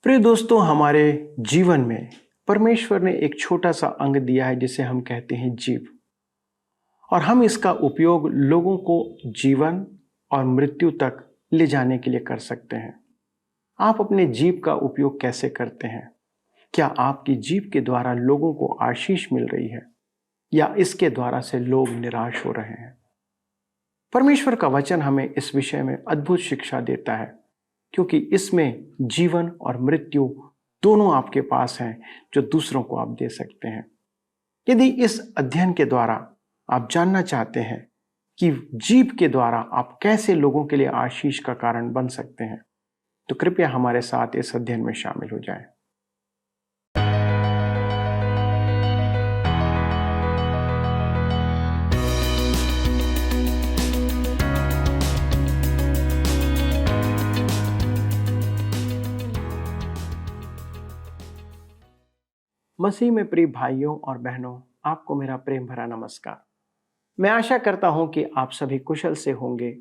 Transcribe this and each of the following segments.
प्रिय दोस्तों, हमारे जीवन में परमेश्वर ने एक छोटा सा अंग दिया है जिसे हम कहते हैं जीव। और हम इसका उपयोग लोगों को जीवन और मृत्यु तक ले जाने के लिए कर सकते हैं। आप अपने जीव का उपयोग कैसे करते हैं? क्या आपकी जीव के द्वारा लोगों को आशीष मिल रही है या इसके द्वारा से लोग निराश हो रहे हैं? परमेश्वर का वचन हमें इस विषय में अद्भुत शिक्षा देता है, क्योंकि इसमें जीवन और मृत्यु दोनों आपके पास हैं जो दूसरों को आप दे सकते हैं। यदि इस अध्ययन के द्वारा आप जानना चाहते हैं कि जीव के द्वारा आप कैसे लोगों के लिए आशीष का कारण बन सकते हैं, तो कृपया हमारे साथ इस अध्ययन में शामिल हो जाएं। मसीह में प्रिय भाइयों और बहनों, आपको मेरा प्रेम भरा नमस्कार। मैं आशा करता हूं कि आप सभी कुशल से होंगे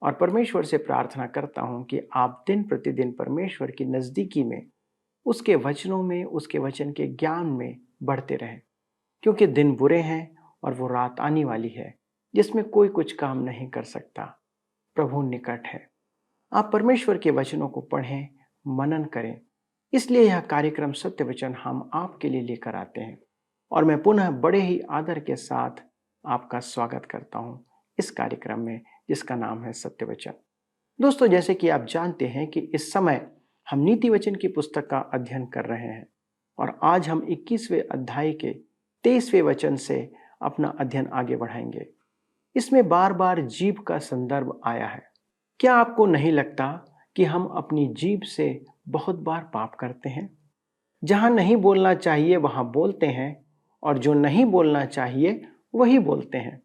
और परमेश्वर से प्रार्थना करता हूं कि आप दिन प्रतिदिन परमेश्वर की नज़दीकी में, उसके वचनों में, उसके वचन के ज्ञान में बढ़ते रहें, क्योंकि दिन बुरे हैं और वो रात आने वाली है जिसमें कोई कुछ काम नहीं कर सकता। प्रभु निकट है। आप परमेश्वर के वचनों को पढ़ें, मनन करें। इसलिए यह कार्यक्रम सत्य वचन हम आपके लिए लेकर आते हैं और मैं पुनः बड़े ही आदर के साथ आपका स्वागत करता हूं इस कार्यक्रम में, जिसका नाम है सत्य वचन। दोस्तों, जैसे कि आप जानते हैं कि इस समय हम नीति वचन की पुस्तक का अध्ययन कर रहे हैं और आज हम 21वें अध्याय के 23वें वचन से अपना अध्ययन आगे बढ़ाएंगे। इसमें बार बार जीभ का संदर्भ आया है। क्या आपको नहीं लगता कि हम अपनी जीभ से बहुत बार पाप करते हैं? जहां नहीं बोलना चाहिए वहां बोलते हैं और जो नहीं बोलना चाहिए वही बोलते हैं।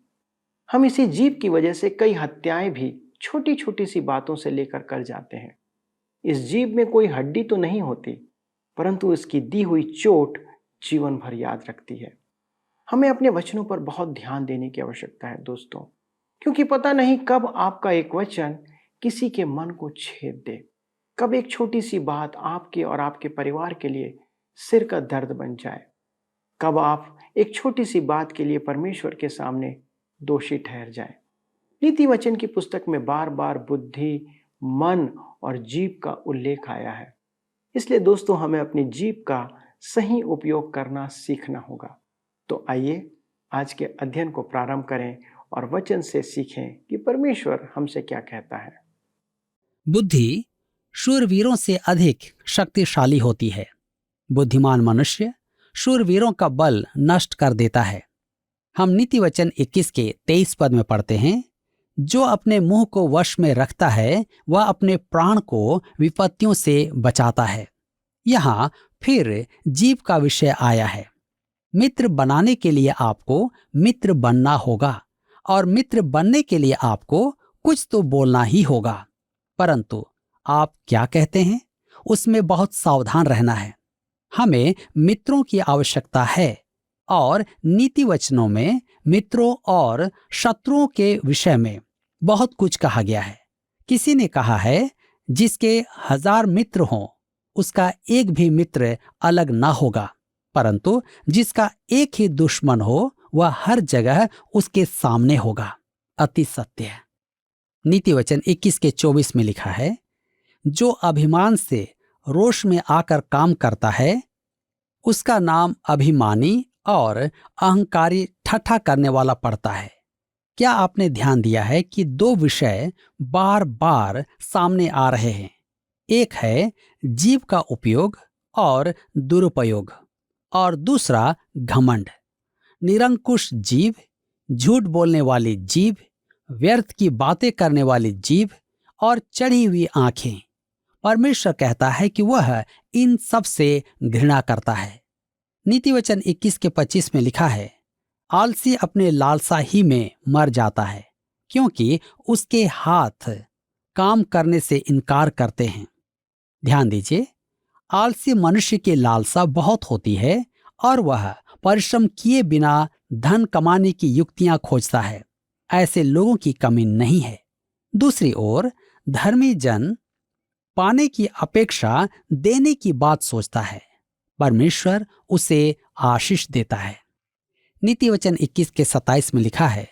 हम इसी जीभ की वजह से कई हत्याएं भी छोटी छोटी सी बातों से लेकर कर जाते हैं। इस जीभ में कोई हड्डी तो नहीं होती, परंतु इसकी दी हुई चोट जीवन भर याद रखती है। हमें अपने वचनों पर बहुत ध्यान देने की आवश्यकता है दोस्तों, क्योंकि पता नहीं कब आपका एक वचन किसी के मन को छेद दे, कब एक छोटी सी बात आपके और आपके परिवार के लिए सिर का दर्द बन जाए, कब आप एक छोटी सी बात के लिए परमेश्वर के सामने दोषी ठहर जाए। नीति वचन की पुस्तक में बार बार बुद्धि, मन और जीभ का उल्लेख आया है। इसलिए दोस्तों, हमें अपनी जीभ का सही उपयोग करना सीखना होगा। तो आइए आज के अध्ययन को प्रारंभ करें और वचन से सीखें कि परमेश्वर हमसे क्या कहता है। बुद्धि शूरवीरों से अधिक शक्तिशाली होती है। बुद्धिमान मनुष्य शूरवीरों का बल नष्ट कर देता है। हम नीति वचन 21 के 23 पद में पढ़ते हैं, जो अपने मुंह को वश में रखता है वह अपने प्राण को विपत्तियों से बचाता है। यहाँ फिर जीभ का विषय आया है। मित्र बनाने के लिए आपको मित्र बनना होगा और मित्र बनने के लिए आपको कुछ तो बोलना ही होगा, परंतु आप क्या कहते हैं उसमें बहुत सावधान रहना है। हमें मित्रों की आवश्यकता है और नीति वचनों में मित्रों और शत्रुओं के विषय में बहुत कुछ कहा गया है। किसी ने कहा है, जिसके 1000 मित्र हों उसका एक भी मित्र अलग ना होगा, परंतु जिसका एक ही दुश्मन हो वह हर जगह उसके सामने होगा। अति सत्य है। नीति वचन 21 के 24 में लिखा है, जो अभिमान से रोष में आकर काम करता है उसका नाम अभिमानी और अहंकारी ठट्ठा करने वाला पड़ता है। क्या आपने ध्यान दिया है कि 2 विषय बार बार सामने आ रहे हैं? एक है जीभ का उपयोग और दुरुपयोग, और दूसरा घमंड। निरंकुश जीभ, झूठ बोलने वाली जीभ, व्यर्थ की बातें करने वाली जीभ और चढ़ी हुई आंखें। परमेश्वर कहता है कि वह इन सब से घृणा करता है। नीति वचन 21 के 25 में लिखा है, आलसी अपने लालसा ही में मर जाता है, क्योंकि उसके हाथ काम करने से इनकार करते हैं। ध्यान दीजिए, आलसी मनुष्य की लालसा बहुत होती है और वह परिश्रम किए बिना धन कमाने की युक्तियां खोजता है। ऐसे लोगों की कमी नहीं है। दूसरी ओर धर्मी जन पाने की अपेक्षा देने की बात सोचता है, परमेश्वर उसे आशीष देता है। नीति वचन 21 के 27 में लिखा है,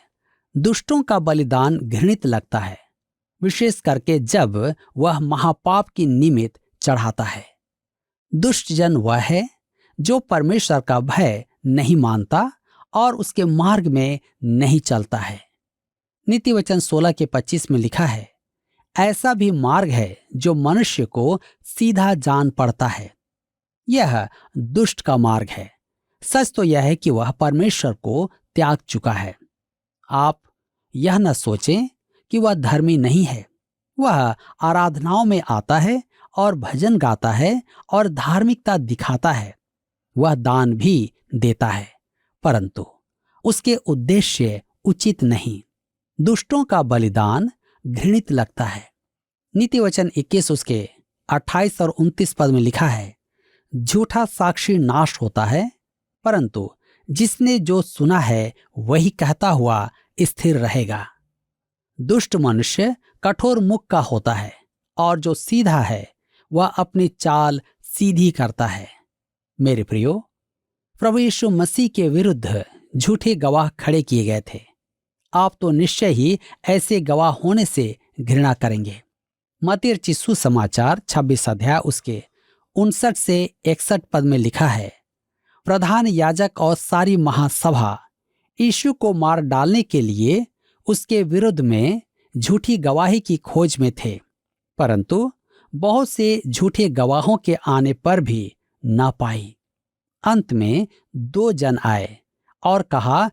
दुष्टों का बलिदान घृणित लगता है, विशेष करके जब वह महापाप की निमित्त चढ़ाता है। दुष्ट जन वह है जो परमेश्वर का भय नहीं मानता और उसके मार्ग में नहीं चलता है। नीति वचन 16 के 25 में लिखा है, ऐसा भी मार्ग है जो मनुष्य को सीधा जान पड़ता है, यह दुष्ट का मार्ग है। सच तो यह है कि वह परमेश्वर को त्याग चुका है। आप यह न सोचें कि वह धर्मी नहीं है। वह आराधनाओं में आता है और भजन गाता है और धार्मिकता दिखाता है। वह दान भी देता है, परंतु उसके उद्देश्य उचित नहीं। दुष्टों का बलिदान घृणित लगता है। नीति वचन 21 उसके 28 और 29 पद में लिखा है, झूठा साक्षी नाश होता है, परंतु जिसने जो सुना है वही कहता हुआ स्थिर रहेगा। दुष्ट मनुष्य कठोर मुख का होता है और जो सीधा है वह अपनी चाल सीधी करता है। मेरे प्रियो, प्रभु यीशु मसीह के विरुद्ध झूठे गवाह खड़े किए गए थे। आप तो निश्चय ही ऐसे गवाह होने से घृणा करेंगे। मत्ती रचित सुसमाचार 26 अध्याय उसके 59 से 61 पद में लिखा है, प्रधान याजक और सारी महासभा यीशु को मार डालने के लिए उसके विरुद्ध में झूठी गवाही की खोज में थे, परंतु बहुत से झूठे गवाहों के आने पर भी ना पाई। अंत में 2 जन आए और कहा,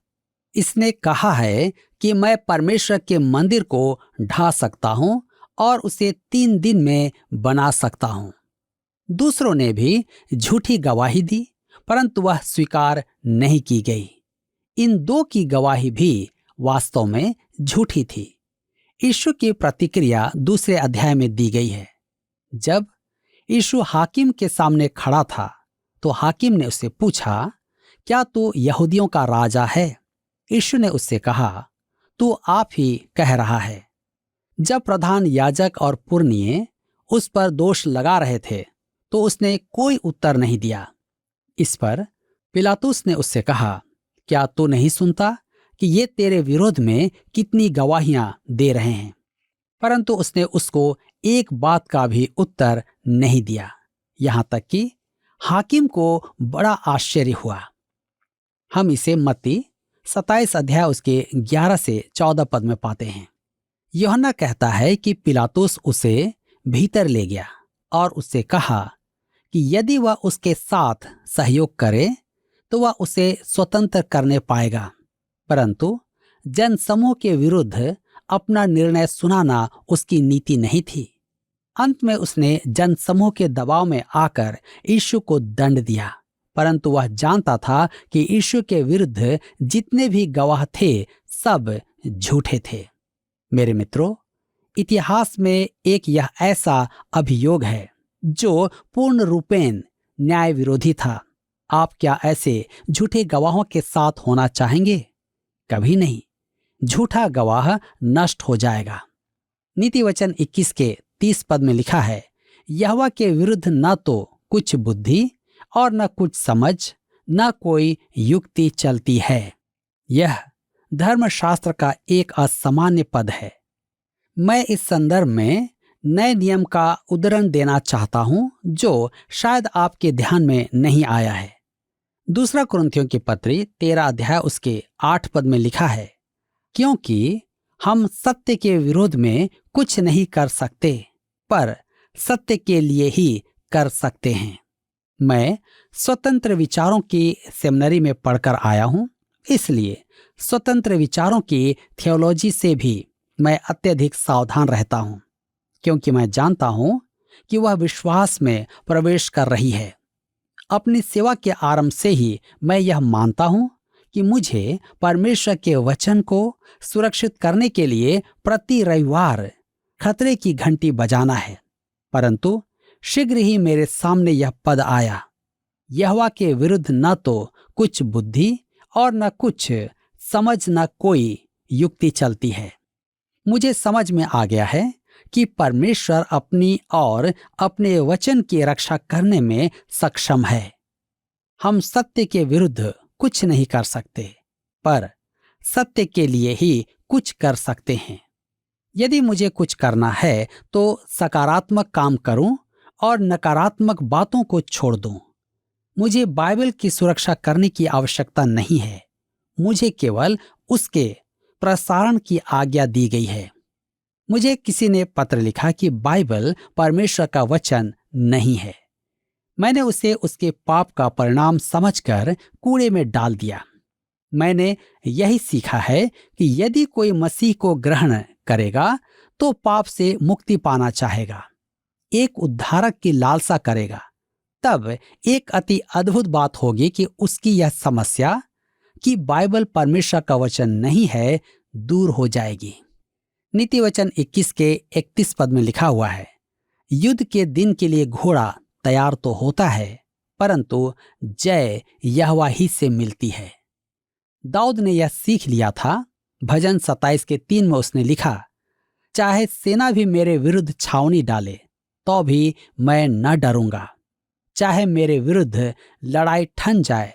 इसने कहा है कि मैं परमेश्वर के मंदिर को ढा सकता हूं और उसे 3 दिन में बना सकता हूं। दूसरों ने भी झूठी गवाही दी, परंतु वह स्वीकार नहीं की गई। इन 2 की गवाही भी वास्तव में झूठी थी। यीशु की प्रतिक्रिया 2 अध्याय में दी गई है। जब यीशु हाकिम के सामने खड़ा था तो हाकिम ने उससे पूछा, क्या तू यहूदियों का राजा है? यीशु ने उससे कहा, तू आप ही कह रहा है। जब प्रधान याजक और पुरनिये उस पर दोष लगा रहे थे तो उसने कोई उत्तर नहीं दिया। इस पर पिलातुस ने उससे कहा, क्या तू नहीं सुनता कि ये तेरे विरोध में कितनी गवाहियां दे रहे हैं? परंतु उसने उसको एक बात का भी उत्तर नहीं दिया, यहां तक कि हाकिम को बड़ा आश्चर्य हुआ। हम इसे मत्ती 27 अध्याय उसके 11 से 14 पद में पाते हैं। यूहन्ना कहता है कि पिलातुस उसे भीतर ले गया और उससे कहा कि यदि वह उसके साथ सहयोग करे तो वह उसे स्वतंत्र करने पाएगा, परंतु जनसमूह के विरुद्ध अपना निर्णय सुनाना उसकी नीति नहीं थी। अंत में उसने जनसमूह के दबाव में आकर यीशु को दंड दिया, परंतु वह जानता था कि यीशु के विरुद्ध जितने भी गवाह थे सब झूठे थे। मेरे मित्रों, इतिहास में एक यह ऐसा अभियोग है जो पूर्ण रूपेण न्याय विरोधी था। आप क्या ऐसे झूठे गवाहों के साथ होना चाहेंगे? कभी नहीं। झूठा गवाह नष्ट हो जाएगा। नीति वचन 21 के 30 पद में लिखा है, यहोवा के विरुद्ध न तो कुछ बुद्धि और न कुछ समझ, न कोई युक्ति चलती है। यह धर्मशास्त्र का एक असामान्य पद है। मैं इस संदर्भ में नए नियम का उदाहरण देना चाहता हूं जो शायद आपके ध्यान में नहीं आया है। 2 कुरिन्थियों की पत्री 13 अध्याय उसके 8 पद में लिखा है, क्योंकि हम सत्य के विरोध में कुछ नहीं कर सकते, पर सत्य के लिए ही कर सकते हैं। मैं स्वतंत्र विचारों की सेमिनरी में पढ़कर आया हूं, इसलिए स्वतंत्र विचारों की थियोलॉजी से भी मैं अत्यधिक सावधान रहता हूं, क्योंकि मैं जानता हूं कि वह विश्वास में प्रवेश कर रही है। अपनी सेवा के आरंभ से ही मैं यह मानता हूं कि मुझे परमेश्वर के वचन को सुरक्षित करने के लिए प्रति रविवार खतरे की घंटी बजाना है, परंतु शीघ्र ही मेरे सामने यह पद आया, यहोवा के विरुद्ध न तो कुछ बुद्धि और न कुछ समझ, न कोई युक्ति चलती है। मुझे समझ में आ गया है कि परमेश्वर अपनी और अपने वचन की रक्षा करने में सक्षम है। हम सत्य के विरुद्ध कुछ नहीं कर सकते, पर सत्य के लिए ही कुछ कर सकते हैं। यदि मुझे कुछ करना है तो सकारात्मक काम करूं और नकारात्मक बातों को छोड़ दूं। मुझे बाइबल की सुरक्षा करने की आवश्यकता नहीं है, मुझे केवल उसके प्रसारण की आज्ञा दी गई है। मुझे किसी ने पत्र लिखा कि बाइबल परमेश्वर का वचन नहीं है। मैंने उसे उसके पाप का परिणाम समझकर कूड़े में डाल दिया। मैंने यही सीखा है कि यदि कोई मसीह को ग्रहण करेगा तो पाप से मुक्ति पाना चाहेगा, एक उद्धारक की लालसा करेगा, तब एक अति अद्भुत बात होगी कि उसकी यह समस्या कि बाइबल परमेश्वर का वचन नहीं है दूर हो जाएगी। नीति वचन 21 के 31 पद में लिखा हुआ है, युद्ध के दिन के लिए घोड़ा तैयार तो होता है, परंतु जय यहोवा ही से मिलती है। दाऊद ने यह सीख लिया था। भजन 27 के 3 में उसने लिखा, चाहे सेना भी मेरे विरुद्ध छावनी डाले तो भी मैं न डरूंगा, चाहे मेरे विरुद्ध लड़ाई ठन जाए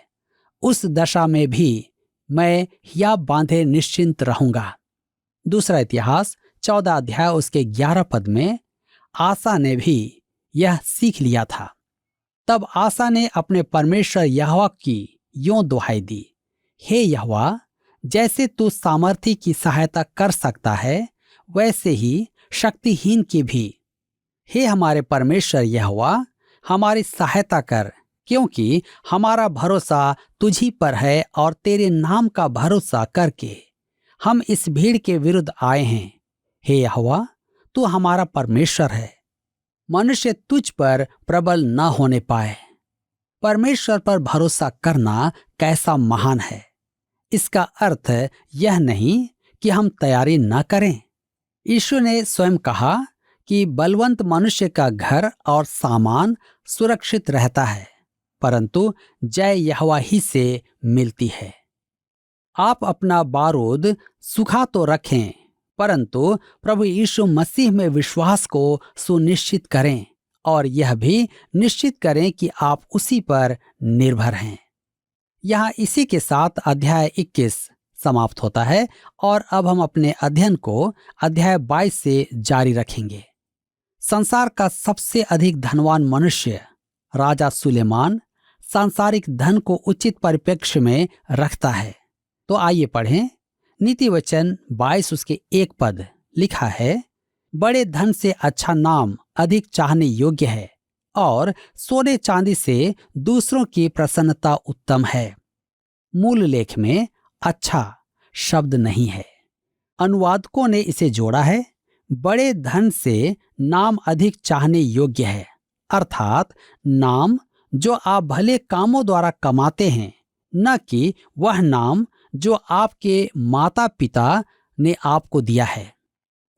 उस दशा में भी मैं हिया बांधे निश्चिंत रहूंगा। दूसरा इतिहास 14 अध्याय उसके 11 पद में आसा ने भी यह सीख लिया था। तब आसा ने अपने परमेश्वर यहोवा की यों दुहाई दी, हे यहोवा, जैसे तू सामर्थी की सहायता कर सकता है वैसे ही शक्तिहीन की भी। हे हमारे परमेश्वर यहोवा, हमारी सहायता कर, क्योंकि हमारा भरोसा तुझी पर है और तेरे नाम का भरोसा करके हम इस भीड़ के विरुद्ध आए हैं। हे यहोवा, तू हमारा परमेश्वर है, मनुष्य तुझ पर प्रबल न होने पाए। परमेश्वर पर भरोसा करना कैसा महान है। इसका अर्थ यह नहीं कि हम तैयारी न करें। यीशु ने स्वयं कहा कि बलवंत मनुष्य का घर और सामान सुरक्षित रहता है, परंतु जय यहोवा ही से मिलती है। आप अपना बारूद सुखा तो रखें, परंतु प्रभु यीशु मसीह में विश्वास को सुनिश्चित करें और यह भी निश्चित करें कि आप उसी पर निर्भर हैं। यहाँ इसी के साथ अध्याय 21 समाप्त होता है और अब हम अपने अध्ययन को अध्याय 22 से जारी रखेंगे। संसार का सबसे अधिक धनवान मनुष्य राजा सुलेमान सांसारिक धन को उचित परिप्रेक्ष्य में रखता है। तो आइए पढ़ें नीति वचन 22 उसके 1 पद। लिखा है, बड़े धन से अच्छा नाम अधिक चाहने योग्य है और सोने चांदी से दूसरों की प्रसन्नता उत्तम है। मूल लेख में अच्छा शब्द नहीं है, अनुवादकों ने इसे जोड़ा है, बड़े धन से नाम अधिक चाहने योग्य है, अर्थात नाम जो आप भले कामों द्वारा कमाते हैं, न कि वह नाम जो आपके माता पिता ने आपको दिया है।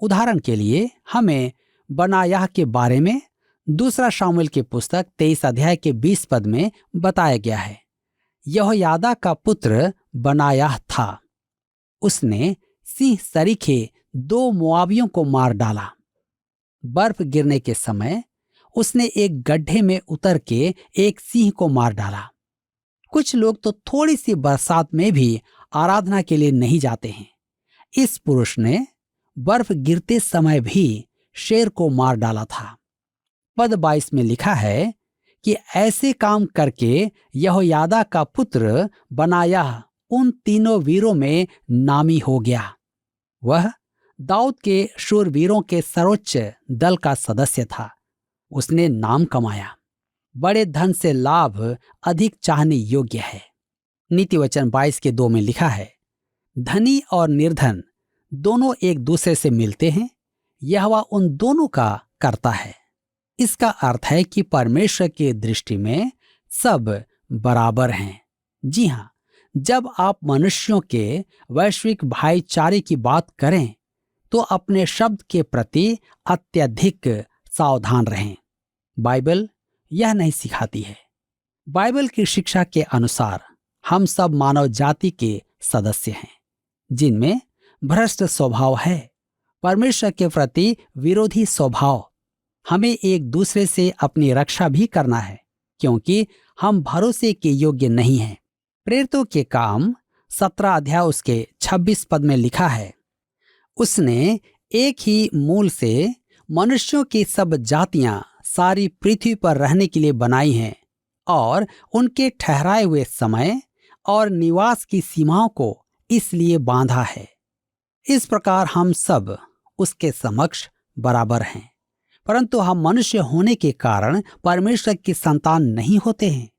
उदाहरण के लिए हमें बनायाह के बारे में दूसरा शामुएल की पुस्तक 23 अध्याय के 20 पद में बताया गया है। यहोयादा का पुत्र बनायाह था। उसने सिंह सरीखे 2 मोआबियों को मार डाला। बर्फ गिरने के समय उसने एक गड्ढे में उतर के एक सिंह को मार डाला। कुछ लोग तो थोड़ी सी बरसात में भी आराधना के लिए नहीं जाते हैं। इस पुरुष ने बर्फ गिरते समय भी शेर को मार डाला था। पद 22 में लिखा है कि ऐसे काम करके यहोयादा का पुत्र बनायाह उन तीनों वीरों में नामी हो गया। वह दाऊद के शूरवीरों के सर्वोच्च दल का सदस्य था। उसने नाम कमाया। बड़े धन से लाभ अधिक चाहने योग्य है। नीति वचन 22 के 2 में लिखा है, धनी और निर्धन दोनों एक दूसरे से मिलते हैं, यहोवा उन दोनों का करता है। इसका अर्थ है कि परमेश्वर की दृष्टि में सब बराबर हैं। जी हाँ, जब आप मनुष्यों के वैश्विक भाईचारे की बात करें तो अपने शब्द के प्रति अत्यधिक सावधान रहें। बाइबल यह नहीं सिखाती है। बाइबल की शिक्षा के अनुसार हम सब मानव जाति के सदस्य हैं, जिनमें भ्रष्ट स्वभाव है, परमेश्वर के प्रति विरोधी स्वभाव। हमें एक दूसरे से अपनी रक्षा भी करना है, क्योंकि हम भरोसे के योग्य नहीं हैं। प्रेरितों के काम 17 अध्याय उसके 26 पद में लिखा है, उसने एक ही मूल से मनुष्यों की सब जातियां सारी पृथ्वी पर रहने के लिए बनाई हैं और उनके ठहराए हुए समय और निवास की सीमाओं को इसलिए बांधा है। इस प्रकार हम सब उसके समक्ष बराबर हैं, परंतु हम मनुष्य होने के कारण परमेश्वर की संतान नहीं होते हैं।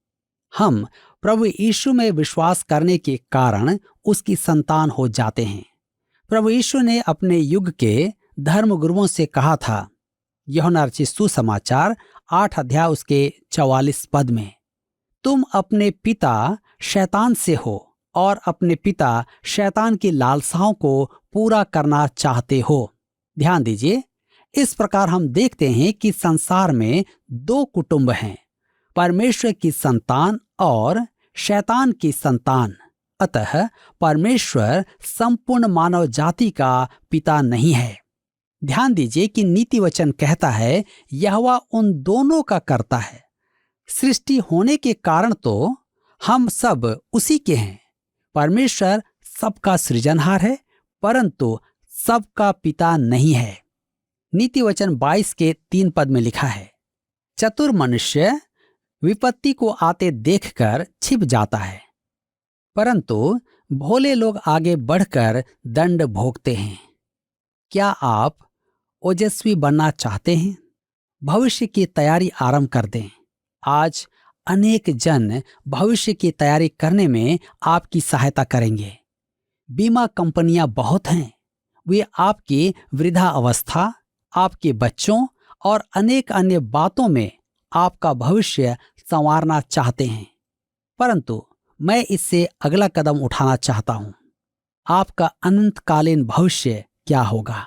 हम प्रभु यीशु में विश्वास करने के कारण उसकी संतान हो जाते हैं। प्रभु यीशु ने अपने युग के धर्मगुरुओं से कहा था, यूहन्ना रचित सुसमाचार 8 अध्याय उसके 44 पद में, तुम अपने पिता शैतान से हो और अपने पिता शैतान की लालसाओं को पूरा करना चाहते हो। ध्यान दीजिए, इस प्रकार हम देखते हैं कि संसार में 2 कुटुंब हैं, परमेश्वर की संतान और शैतान की संतान। अतः परमेश्वर संपूर्ण मानव जाति का पिता नहीं है। ध्यान दीजिए कि नीति वचन कहता है यहोवा उन दोनों का करता है। सृष्टि होने के कारण तो हम सब उसी के हैं। परमेश्वर सबका सृजनहार है, परंतु सबका पिता नहीं है। नीति वचन 22 के 3 पद में लिखा है, चतुर मनुष्य विपत्ति को आते देखकर छिप जाता है, परंतु भोले लोग आगे बढ़कर दंड भोगते हैं। क्या आप ओजस्वी बनना चाहते हैं? भविष्य की तैयारी आरंभ कर दें। आज अनेक जन भविष्य की तैयारी करने में आपकी सहायता करेंगे। बीमा कंपनियां बहुत हैं, वे आपकी वृद्धा अवस्था, आपके बच्चों और अनेक अन्य बातों में आपका भविष्य संवारना चाहते हैं, परंतु मैं इससे अगला कदम उठाना चाहता हूं। आपका अनंतकालीन भविष्य क्या होगा?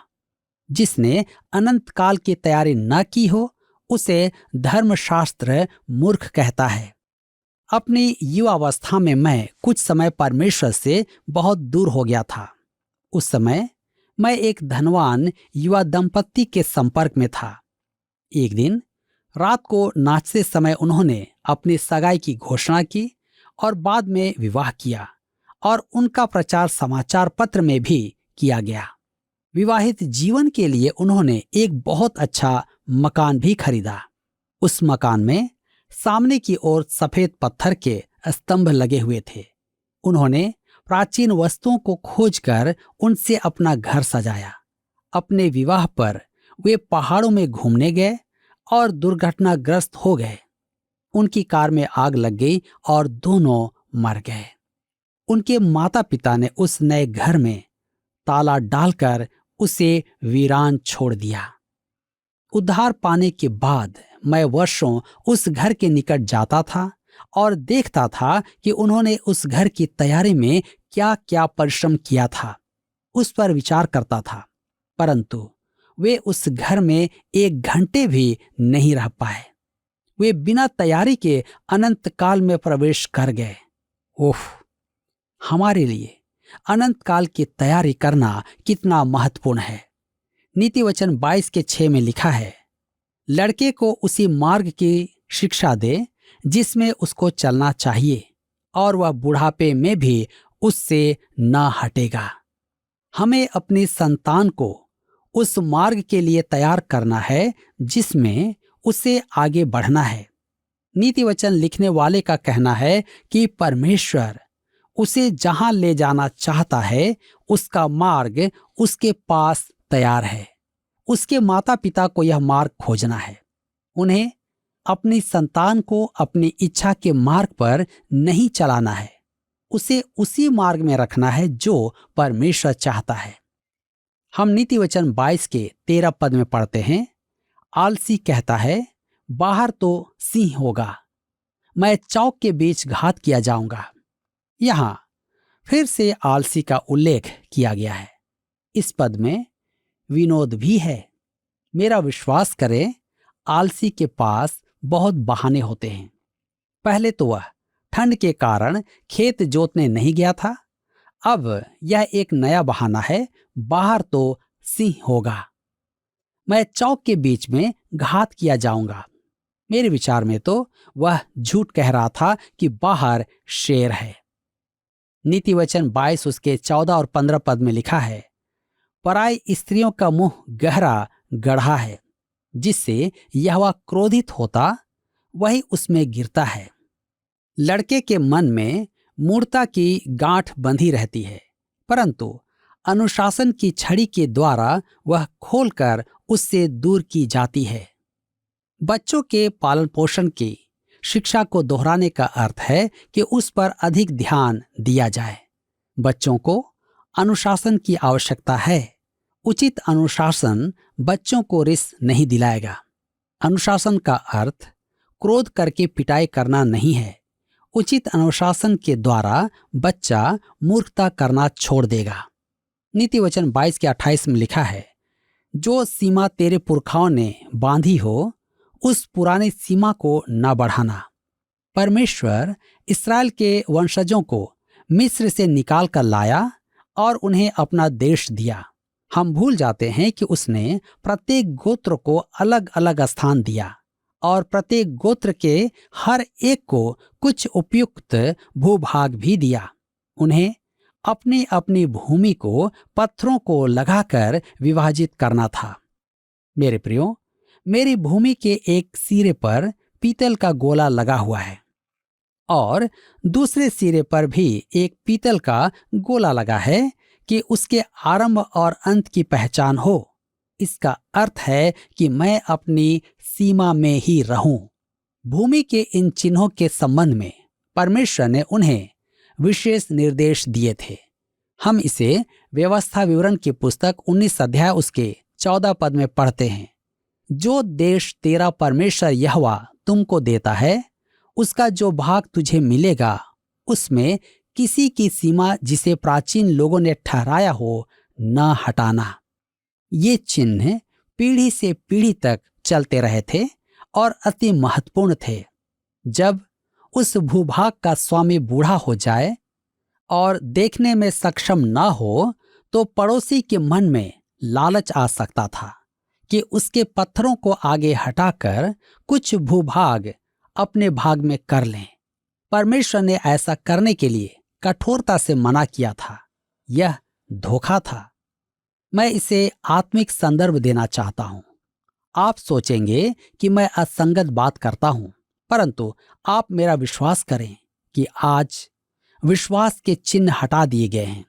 जिसने अनंत काल की तैयारी न की हो उसे धर्मशास्त्र मूर्ख कहता है। अपनी युवावस्था में मैं कुछ समय परमेश्वर से बहुत दूर हो गया था। उस समय मैं एक धनवान युवा दंपत्ति के संपर्क में था। एक दिन रात को नाचते समय उन्होंने अपनी सगाई की घोषणा की और बाद में विवाह किया और उनका प्रचार समाचार पत्र में भी किया गया। विवाहित जीवन के लिए उन्होंने एक बहुत अच्छा मकान भी खरीदा। उस मकान में सामने की ओर सफेद पत्थर के स्तंभ लगे हुए थे। उन्होंने प्राचीन वस्तुओं को खोजकर उनसे अपना घर सजाया। अपने विवाह पर वे पहाड़ों में घूमने गए और दुर्घटनाग्रस्त हो गए। उनकी कार में आग लग गई और दोनों मर गए। उनके माता पिता ने उस नए घर में ताला डालकर उसे वीरान छोड़ दिया। उद्धार पाने के बाद मैं वर्षों उस घर के निकट जाता था और देखता था कि उन्होंने उस घर की तैयारी में क्या क्या परिश्रम किया था। उस पर विचार करता था, परंतु वे उस घर में 1 घंटे भी नहीं रह पाए। वे बिना तैयारी के अनंत काल में प्रवेश कर गए। ओह, हमारे लिए अनंत काल की तैयारी करना कितना महत्वपूर्ण है। नीति वचन 22 के 6 में लिखा है, लड़के को उसी मार्ग की शिक्षा दे जिसमें उसको चलना चाहिए, और वह बुढ़ापे में भी उससे न हटेगा। हमें अपनी संतान को उस मार्ग के लिए तैयार करना है जिसमें उसे आगे बढ़ना है। नीति वचन लिखने वाले का कहना है कि परमेश्वर उसे जहां ले जाना चाहता है उसका मार्ग उसके पास तैयार है। उसके माता पिता को यह मार्ग खोजना है। उन्हें अपनी संतान को अपनी इच्छा के मार्ग पर नहीं चलाना है, उसे उसी मार्ग में रखना है जो परमेश्वर चाहता है। हम नीति वचन 22 के 13 पद में पढ़ते हैं, आलसी कहता है, बाहर तो सिंह होगा, मैं चौक के बीच घात किया जाऊंगा। यहां फिर से आलसी का उल्लेख किया गया है। इस पद में विनोद भी है। मेरा विश्वास करें, आलसी के पास बहुत बहाने होते हैं। पहले तो वह ठंड के कारण खेत जोतने नहीं गया था। अब यह एक नया बहाना है, बाहर तो सिंह होगा। मैं चौक के बीच में घात किया जाऊंगा। मेरे विचार में तो वह झूठ कह रहा था कि बाहर शेर है। नीति वचन 22 उसके 14 और 15 पद में लिखा है, पराई स्त्रियों का मुंह गहरा गढ़ा है, जिससे यहोवा क्रोधित होता वही उसमें गिरता है। लड़के के मन में मूर्ता की गांठ बंधी रहती है, परंतु अनुशासन की छड़ी के द्वारा वह खोलकर उससे दूर की जाती है। बच्चों के पालन पोषण की शिक्षा को दोहराने का अर्थ है कि उस पर अधिक ध्यान दिया जाए। बच्चों को अनुशासन की आवश्यकता है। उचित अनुशासन बच्चों को रिस नहीं दिलाएगा। अनुशासन का अर्थ क्रोध करके पिटाई करना नहीं है। उचित अनुशासन के द्वारा बच्चा मूर्खता करना छोड़ देगा। नीति वचन 22 के 28 में लिखा है, जो सीमा तेरे पुरखाओं ने बांधी हो उस पुरानी सीमा को न बढ़ाना। परमेश्वर इस्राएल के वंशजों को मिस्र से निकाल कर लाया और उन्हें अपना देश दिया। हम भूल जाते हैं कि उसने प्रत्येक गोत्र को अलग अलग स्थान दिया और प्रत्येक गोत्र के हर एक को कुछ उपयुक्त भूभाग भी दिया। उन्हें अपनी अपनी भूमि को पत्थरों को लगाकर विभाजित करना था। मेरे प्रियो, मेरी भूमि के एक सिरे पर पीतल का गोला लगा हुआ है और दूसरे सिरे पर भी एक पीतल का गोला लगा है कि उसके आरंभ और अंत की पहचान हो। इसका अर्थ है कि मैं अपनी सीमा में ही रहूं। भूमि के इन चिन्हों के संबंध में परमेश्वर ने उन्हें विशेष निर्देश दिए थे। हम इसे व्यवस्था विवरण की पुस्तक 19 अध्याय उसके 14 पद में पढ़ते हैं, जो देश तेरा परमेश्वर यहोवा तुमको देता है, उसका जो भाग तुझे मिलेगा, उसमें किसी की सीमा जिसे प्राचीन लोगों ने ठहराया हो न हटाना। ये चिन्ह पीढ़ी से पीढ़ी तक चलते रहे थे और अति महत्वपूर्ण थे। जब उस भूभाग का स्वामी बूढ़ा हो जाए और देखने में सक्षम न हो, तो पड़ोसी के मन में लालच आ सकता था कि उसके पत्थरों को आगे हटाकर कुछ भूभाग अपने भाग में कर लें। परमेश्वर ने ऐसा करने के लिए कठोरता से मना किया था। यह धोखा था। मैं इसे आत्मिक संदर्भ देना चाहता हूं। आप सोचेंगे कि मैं असंगत बात करता हूं, परंतु आप मेरा विश्वास करें कि आज विश्वास के चिन्ह हटा दिए गए हैं।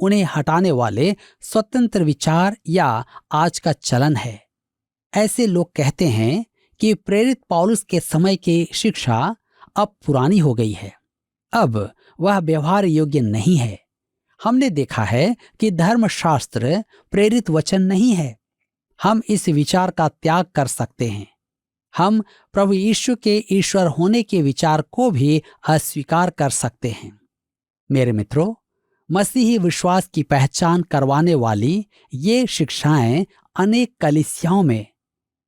उन्हें हटाने वाले स्वतंत्र विचार या आज का चलन है। ऐसे लोग कहते हैं कि प्रेरित पौलुस के समय की शिक्षा अब पुरानी हो गई है, अब वह व्यवहार योग्य नहीं है। हमने देखा है कि धर्मशास्त्र प्रेरित वचन नहीं है। हम इस विचार का त्याग कर सकते हैं। हम प्रभु यीशु के ईश्वर होने के विचार को भी अस्वीकार कर सकते हैं। मेरे मित्रों, मसीही विश्वास की पहचान करवाने वाली ये शिक्षाएं अनेक कलीसियाओं में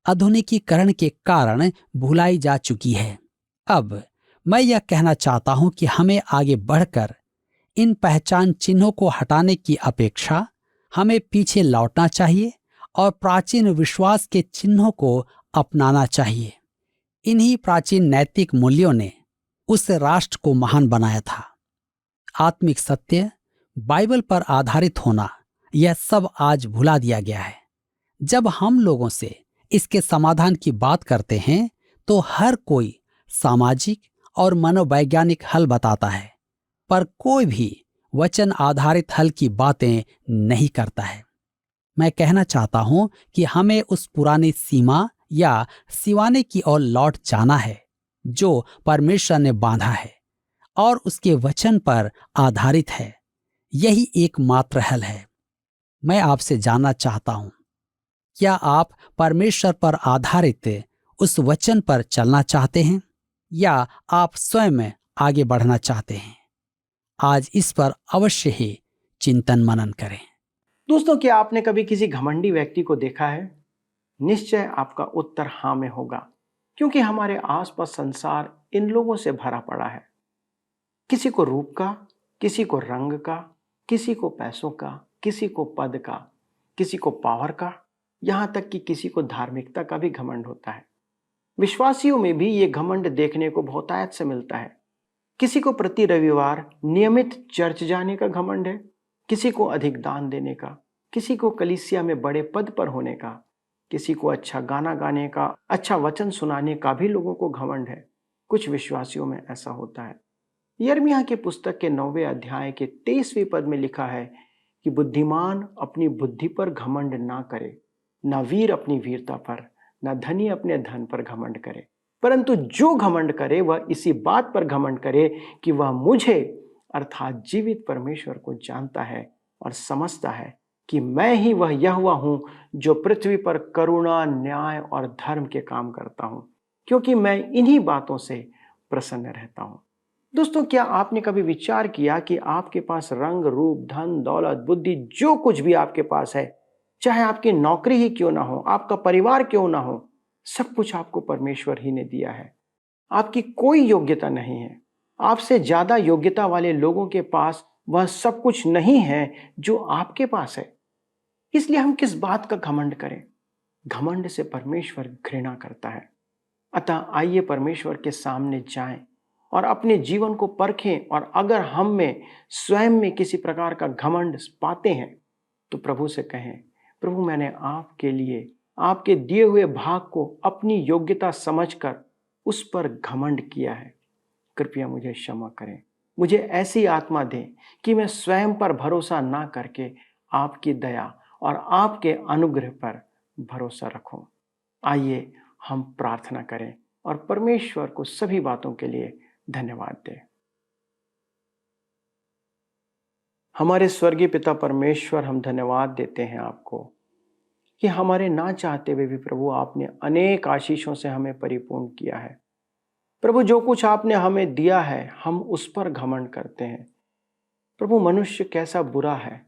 आधुनिकीकरण के कारण भुलाई जा चुकी है। अब मैं यह कहना चाहता हूं कि हमें आगे बढ़कर इन पहचान चिन्हों को हटाने की अपेक्षा हमें पीछे लौटना चाहिए और प्राचीन विश्वास के चिन्हों को अपनाना चाहिए। इन्हीं प्राचीन नैतिक मूल्यों ने उस राष्ट्र को महान बनाया था। आत्मिक सत्य, बाइबल पर आधारित होना, यह सब आज भुला दिया गया है। जब हम लोगों से इसके समाधान की बात करते हैं तो हर कोई सामाजिक और मनोवैज्ञानिक हल बताता है, पर कोई भी वचन आधारित हल की बातें नहीं करता है। मैं कहना चाहता हूं कि हमें उस पुरानी सीमा या सिवाने की ओर लौट जाना है जो परमेश्वर ने बांधा है और उसके वचन पर आधारित है। यही एकमात्र हल है। मैं आपसे जानना चाहता हूं, क्या आप परमेश्वर पर आधारित उस वचन पर चलना चाहते हैं या आप स्वयं आगे बढ़ना चाहते हैं? आज इस पर अवश्य ही चिंतन मनन करें। दोस्तों, क्या आपने कभी किसी घमंडी व्यक्ति को देखा है? निश्चय आपका उत्तर हाँ में होगा, क्योंकि हमारे आसपास संसार इन लोगों से भरा पड़ा है। किसी को रूप का, किसी को रंग का, किसी को पैसों का, किसी को पद का, किसी को पावर का, यहाँ तक कि किसी को धार्मिकता का भी घमंड होता है। विश्वासियों में भी ये घमंड देखने को बहुतायत से मिलता है। किसी को प्रति रविवार नियमित चर्च जाने का घमंड है, किसी को अधिक दान देने का, किसी को कलीसिया में बड़े पद पर होने का, किसी को अच्छा गाना गाने का, अच्छा वचन सुनाने का भी लोगों को घमंड है। कुछ विश्वासियों में ऐसा होता है। यिर्मयाह की पुस्तक के 9वें अध्याय के 23वें पद में लिखा है कि बुद्धिमान अपनी बुद्धि पर घमंड ना करे, न वीर अपनी वीरता पर, न धनी अपने धन पर घमंड करे, परंतु जो घमंड करे वह इसी बात पर घमंड करे कि वह मुझे अर्थात जीवित परमेश्वर को जानता है और समझता है कि मैं ही वह यहोवा हूं जो पृथ्वी पर करुणा, न्याय और धर्म के काम करता हूं, क्योंकि मैं इन्हीं बातों से प्रसन्न रहता हूं। दोस्तों, क्या आपने कभी विचार किया कि आपके पास रंग, रूप, धन, दौलत, बुद्धि, जो कुछ भी आपके पास है, चाहे आपकी नौकरी ही क्यों ना हो, आपका परिवार क्यों ना हो, सब कुछ आपको परमेश्वर ही ने दिया है। आपकी कोई योग्यता नहीं है। आपसे ज्यादा योग्यता वाले लोगों के पास वह सब कुछ नहीं है जो आपके पास है। इसलिए हम किस बात का घमंड करें? घमंड से परमेश्वर घृणा करता है। अतः आइए परमेश्वर के सामने जाएं और अपने जीवन को परखें, और अगर हम में स्वयं में किसी प्रकार का घमंड पाते हैं तो प्रभु से कहें, प्रभु मैंने आपके लिए आपके दिए हुए भाग को अपनी योग्यता समझकर उस पर घमंड किया है। कृपया मुझे क्षमा करें। मुझे ऐसी आत्मा दें कि मैं स्वयं पर भरोसा ना करके आपकी दया और आपके अनुग्रह पर भरोसा रखूं। आइए हम प्रार्थना करें और परमेश्वर को सभी बातों के लिए धन्यवाद दें। हमारे स्वर्गीय पिता परमेश्वर, हम धन्यवाद देते हैं आपको कि हमारे ना चाहते हुए भी प्रभु आपने अनेक आशीषों से हमें परिपूर्ण किया है। प्रभु, जो कुछ आपने हमें दिया है हम उस पर घमंड करते हैं। प्रभु, मनुष्य कैसा बुरा है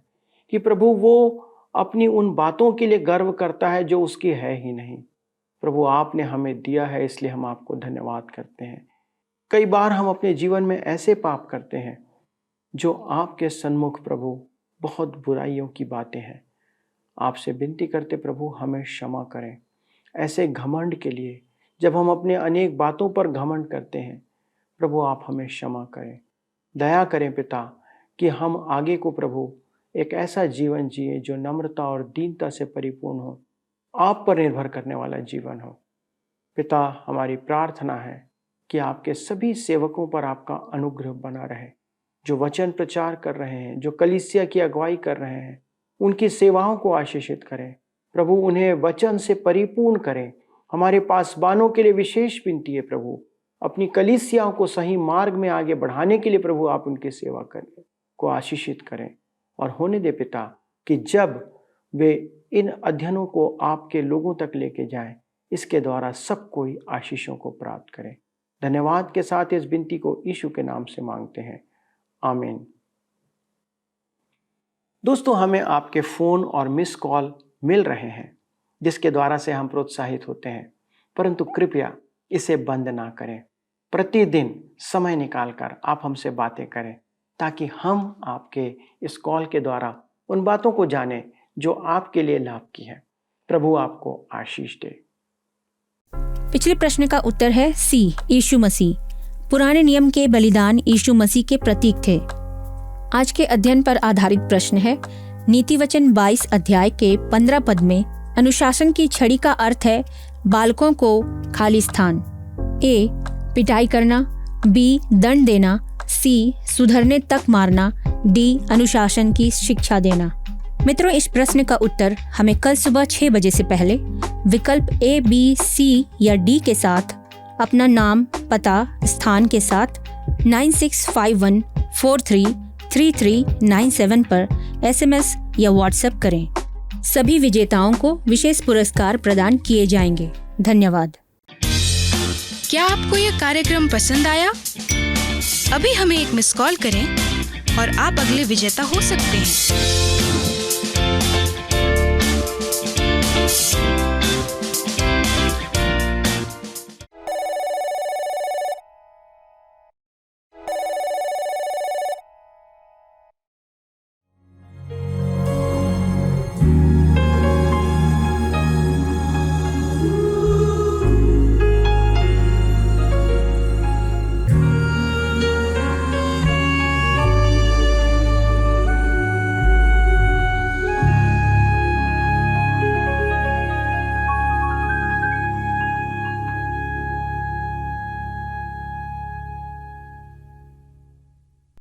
कि प्रभु वो अपनी उन बातों के लिए गर्व करता है जो उसकी है ही नहीं। प्रभु, आपने हमें दिया है, इसलिए हम आपको धन्यवाद करते हैं। कई बार हम अपने जीवन में ऐसे पाप करते हैं जो आपके सन्मुख प्रभु बहुत बुराइयों की बातें हैं। आपसे विनती करते प्रभु हमें क्षमा करें ऐसे घमंड के लिए। जब हम अपने अनेक बातों पर घमंड करते हैं, प्रभु आप हमें क्षमा करें। दया करें पिता कि हम आगे को प्रभु एक ऐसा जीवन जिए जो नम्रता और दीनता से परिपूर्ण हो, आप पर निर्भर करने वाला जीवन हो। पिता, हमारी प्रार्थना है कि आपके सभी सेवकों पर आपका अनुग्रह बना रहे, जो वचन प्रचार कर रहे हैं, जो कलीसिया की अगुवाई कर रहे हैं, उनकी सेवाओं को आशीषित करें प्रभु, उन्हें वचन से परिपूर्ण करें। हमारे पासबानों के लिए विशेष विनती है प्रभु, अपनी कलीसियाओं को सही मार्ग में आगे बढ़ाने के लिए प्रभु आप उनकी सेवा करें, को आशीषित करें। और होने दे पिता कि जब वे इन अध्ययनों को आपके लोगों तक लेके जाएं, इसके द्वारा सब कोई आशीषों को प्राप्त करें। धन्यवाद के साथ इस विनती को यीशु के नाम से मांगते हैं, आमीन। दोस्तों, हमें आपके फ़ोन और मिस कॉल मिल रहे हैं जिसके द्वारा से हम प्रोत्साहित होते हैं, परंतु कृपया इसे बंद ना करें। प्रतिदिन समय निकालकर आप हमसे बातें करें ताकि हम आपके इस कॉल के द्वारा उन बातों को जानें जो आपके लिए लाभ की है। प्रभु आपको आशीष दे। पिछले प्रश्न का उत्तर है सी, यीशु मसीह। पुराने नियम के बलिदान यीशु मसीह के प्रतीक थे। आज के अध्ययन पर आधारित प्रश्न है, नीति वचन 22 अध्याय के 15 पद में अनुशासन की छड़ी का अर्थ है बालकों को खाली स्थान। ए, पिटाई करना, बी, दंड देना, सी, सुधरने तक मारना, डी, अनुशासन की शिक्षा देना। मित्रों, इस प्रश्न का उत्तर हमें कल सुबह 6 बजे से पहले विकल्प ए, बी, सी या डी के साथ अपना नाम, पता, स्थान के साथ 9651433397 पर SMS या WhatsApp करें। सभी विजेताओं को विशेष पुरस्कार प्रदान किए जाएंगे। धन्यवाद। क्या आपको यह कार्यक्रम पसंद आया? अभी हमें एक मिस कॉल करें और आप अगले विजेता हो सकते हैं।